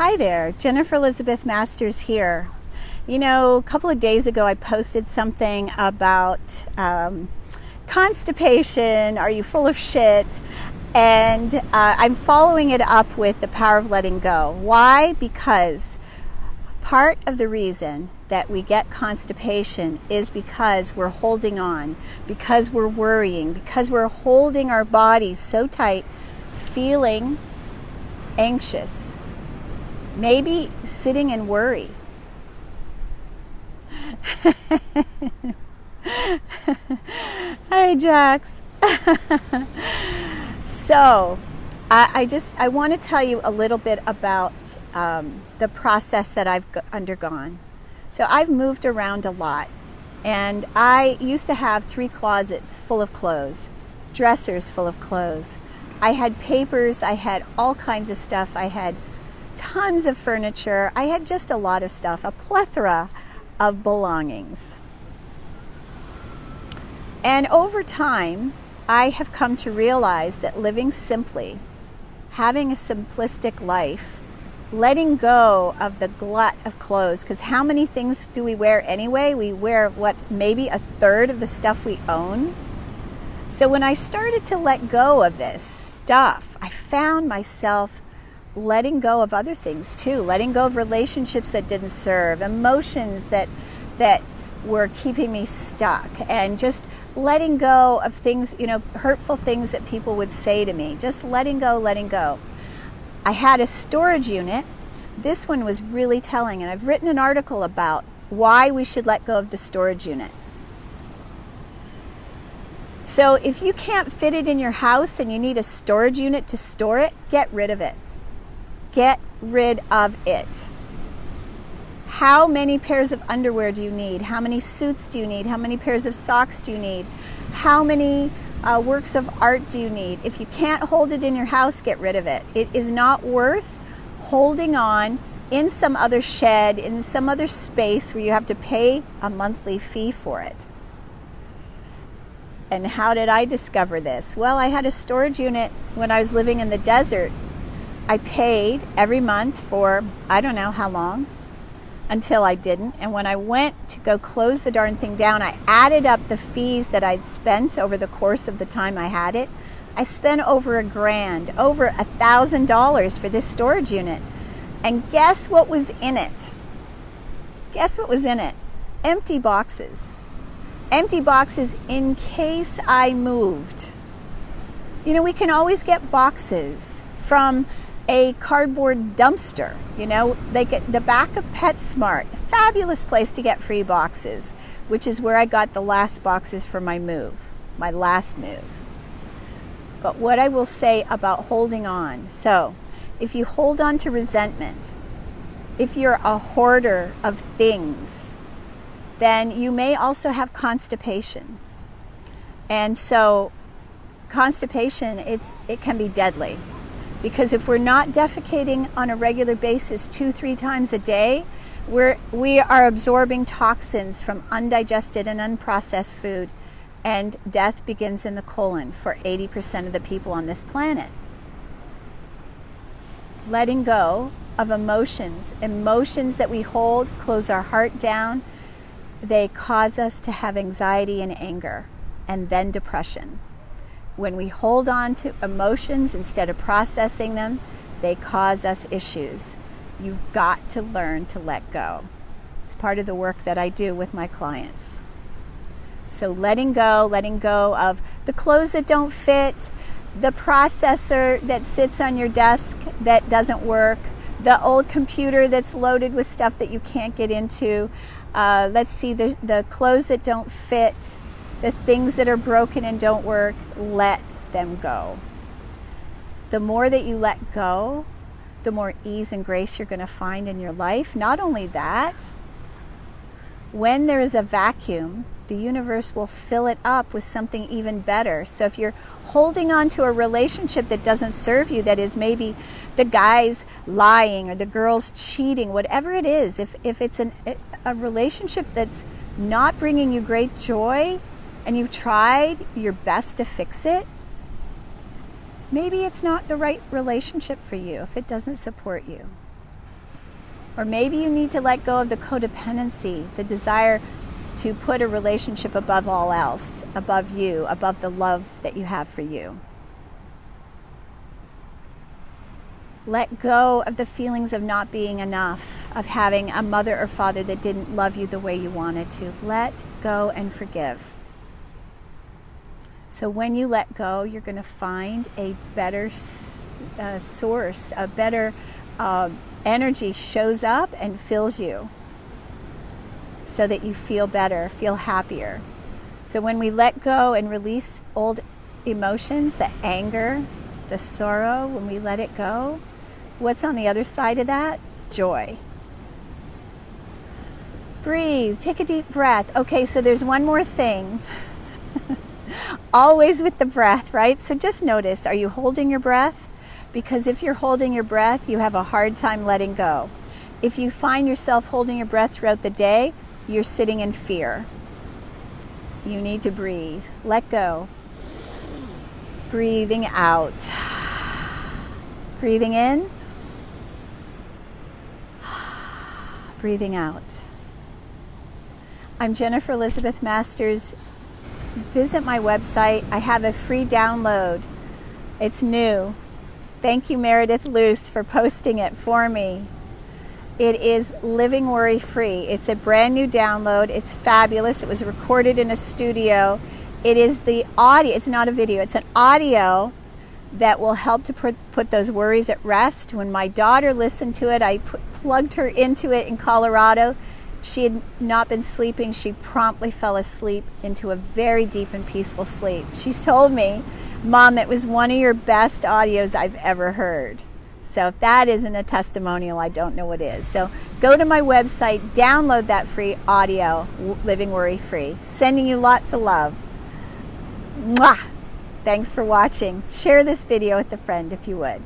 Hi there, Jennifer Elizabeth Masters here. You know, a couple of days ago I posted something about constipation. Are you full of shit? And I'm following it up with the power of letting go. Why? Because part of the reason that we get constipation is because we're holding on, because we're worrying, because we're holding our bodies so tight, feeling anxious. Maybe sitting in worry. Hi, Jax. So, I want to tell you a little bit about the process that I've undergone. So I've moved around a lot, and I used to have 3 closets full of clothes, dressers full of clothes. I had papers, I had all kinds of stuff, I had tons of furniture. I had just a lot of stuff, a plethora of belongings. And over time, I have come to realize that living simply, having a simplistic life, letting go of the glut of clothes, because how many things do we wear anyway? We wear, maybe a third of the stuff we own? So when I started to let go of this stuff, I found myself letting go of other things too, letting go of relationships that didn't serve, emotions that were keeping me stuck, and just letting go of things, hurtful things that people would say to me, just letting go. I had a storage unit. This one was really telling, and I've written an article about why we should let go of the storage unit. So if you can't fit it in your house and you need a storage unit to store it, get rid of it. Get rid of it. How many pairs of underwear do you need? How many suits do you need? How many pairs of socks do you need? How many works of art do you need? If you can't hold it in your house, get rid of it. It is not worth holding on in some other shed, in some other space where you have to pay a monthly fee for it. And how did I discover this? Well, I had a storage unit when I was living in the desert. I paid every month for I don't know how long, until I didn't. And when I went to go close the darn thing down, I added up the fees that I'd spent over the course of the time I had it. I spent over $1,000, over $1,000 for this storage unit. And guess what was in it? Guess what was in it? Empty boxes. Empty boxes in case I moved. We can always get boxes from a cardboard dumpster, like at the back of PetSmart, a fabulous place to get free boxes, which is where I got the last boxes for my last move. But what I will say about holding on, so if you hold on to resentment, if you're a hoarder of things, then you may also have constipation. And so constipation, it can be deadly. Because if we're not defecating on a regular basis 2-3 times a day, we are absorbing toxins from undigested and unprocessed food, and death begins in the colon for 80% of the people on this planet. Letting go of emotions that we hold, close our heart down, they cause us to have anxiety and anger, and then depression. When we hold on to emotions instead of processing them, they cause us issues. You've got to learn to let go. It's part of the work that I do with my clients. So letting go of the clothes that don't fit, the processor that sits on your desk that doesn't work, the old computer that's loaded with stuff that you can't get into, the clothes that don't fit, the things that are broken and don't work, let them go. The more that you let go, the more ease and grace you're going to find in your life. Not only that, when there is a vacuum, the universe will fill it up with something even better. So if you're holding on to a relationship that doesn't serve you, that is maybe the guy's lying or the girl's cheating, whatever it is, if it's a relationship that's not bringing you great joy, and you've tried your best to fix it, maybe it's not the right relationship for you if it doesn't support you. Or maybe you need to let go of the codependency, the desire to put a relationship above all else, above you, above the love that you have for you. Let go of the feelings of not being enough, of having a mother or father that didn't love you the way you wanted to. Let go and forgive. So when you let go, you're going to find a better source, a better energy shows up and fills you so that you feel better, feel happier. So when we let go and release old emotions, the anger, the sorrow, when we let it go, what's on the other side of that? Joy. Breathe. Take a deep breath. Okay, so there's one more thing. Always with the breath, right? So just notice, are you holding your breath? Because if you're holding your breath, you have a hard time letting go. If you find yourself holding your breath throughout the day, you're sitting in fear. You need to breathe. Let go. Breathing out. Breathing in. Breathing out. I'm Jennifer Elizabeth Masters. Visit my website. I have a free download. It's new. Thank you, Meredith Luce, for posting it for me. It is Living Worry Free. It's a brand new download. It's fabulous. It was recorded in a studio. It is the audio. It's not a video. It's an audio that will help to put those worries at rest. When my daughter listened to it, I plugged her into it in Colorado. She had not been sleeping. She promptly fell asleep into a very deep and peaceful sleep. She's told me, Mom, it was one of your best audios I've ever heard. So if that isn't a testimonial, I don't know what is. So go to my website, download that free audio, Living Worry Free. Sending you lots of love. Mwah! Thanks for watching. Share this video with a friend if you would.